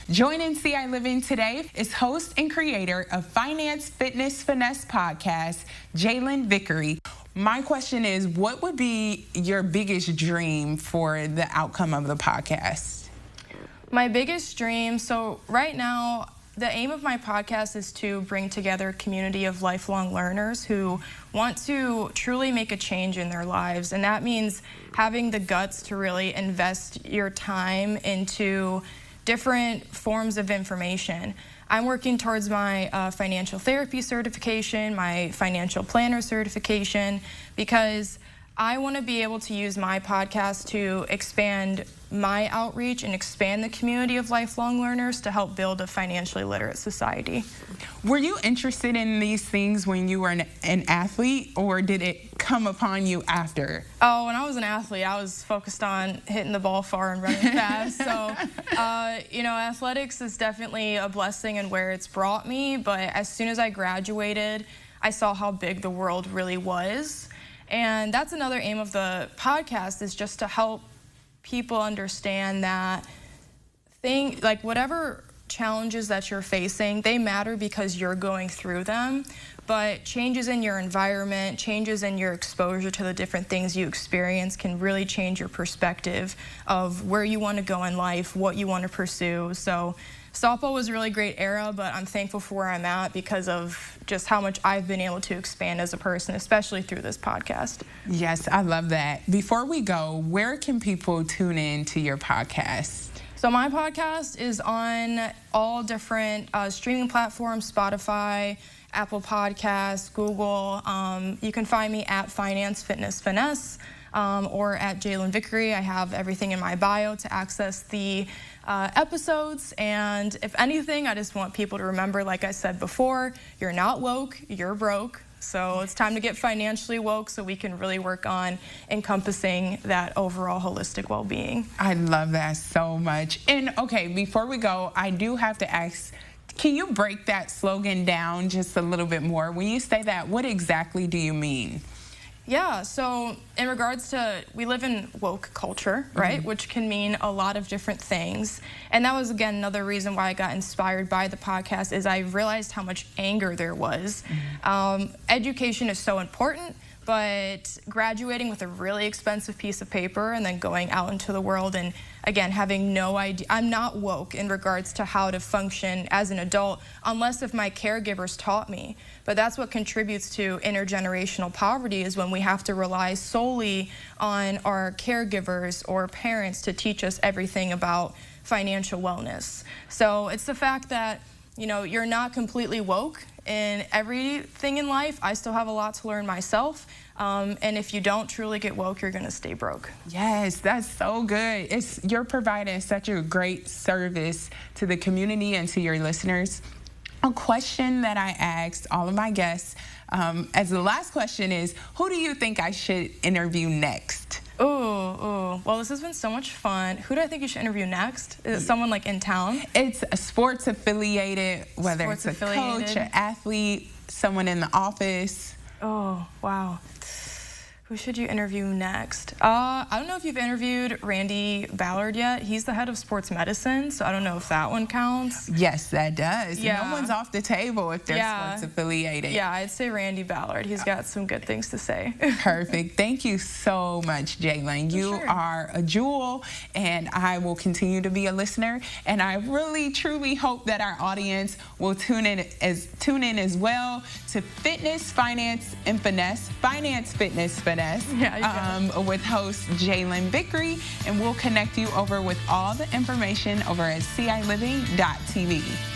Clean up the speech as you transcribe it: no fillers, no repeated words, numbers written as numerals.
Joining ciLiving today is host and creator of Finance Fitness Finesse podcast, Jaelyn Vickey. My question is, what would be your biggest dream for the outcome of the podcast? My biggest dream, so right now, the aim of my podcast is to bring together a community of lifelong learners who want to truly make a change in their lives. And that means having the guts to really invest your time into different forms of information. I'm working towards my financial therapy certification, my financial planner certification, because I want to be able to use my podcast to expand my outreach and expand the community of lifelong learners to help build a financially literate society. Were you interested in these things when you were an athlete, or did it come upon you after? Oh, when I was an athlete, I was focused on hitting the ball far and running fast. So, athletics is definitely a blessing in where it's brought me. But as soon as I graduated, I saw how big the world really was. And that's another aim of the podcast, is just to help people understand that whatever challenges that you're facing, they matter because you're going through them. But changes in your environment, changes in your exposure to the different things you experience can really change your perspective of where you want to go in life, what you want to pursue. So softball was a really great era, but I'm thankful for where I'm at because of just how much I've been able to expand as a person, especially through this podcast. Yes, I love that. Before we go, where can people tune in to your podcast? So my podcast is on all different streaming platforms, Spotify, Apple Podcasts, Google. You can find me at Finance Fitness Finesse or at Jaelyn Vickey. I have everything in my bio to access the episodes. And if anything, I just want people to remember, like I said before, you're not woke, you're broke. So it's time to get financially woke so we can really work on encompassing that overall holistic well-being. I love that so much. And okay, before we go, I do have to ask, can you break that slogan down just a little bit more? When you say that, what exactly do you mean? Yeah, so in regards to, we live in woke culture, right, which can mean a lot of different things. And that was, again, another reason why I got inspired by the podcast, is I realized how much anger there was. Education is so important, but graduating with a really expensive piece of paper and then going out into the world and, again, having no idea. I'm not woke in regards to how to function as an adult unless if my caregivers taught me. But that's what contributes to intergenerational poverty, is when we have to rely solely on our caregivers or parents to teach us everything about financial wellness. So it's the fact that, you're not completely woke in everything in life. I still have a lot to learn myself. And if you don't truly get woke, you're going to stay broke. Yes, that's so good. You're providing such a great service to the community and to your listeners. A question that I asked all of my guests as the last question is, who do you think I should interview next? Ooh. Well, this has been so much fun. Who do I think you should interview next? Is it someone like in town? It's a sports affiliated, whether it's a coach, an athlete, someone in the office. Oh, wow. Who should you interview next? I don't know if you've interviewed Randy Ballard yet. He's the head of sports medicine, so I don't know if that one counts. Yes, that does. Yeah. No one's off the table if they're sports affiliated. Yeah, I'd say Randy Ballard. He's got some good things to say. Perfect. Thank you so much, Jaelyn. You are a jewel, and I will continue to be a listener. And I really, truly hope that our audience will tune in as well to Fitness, Finance, and Finesse, Finance, Fitness, Finesse. With host Jaelyn Vickey, and we'll connect you over with all the information over at ciLiving.tv.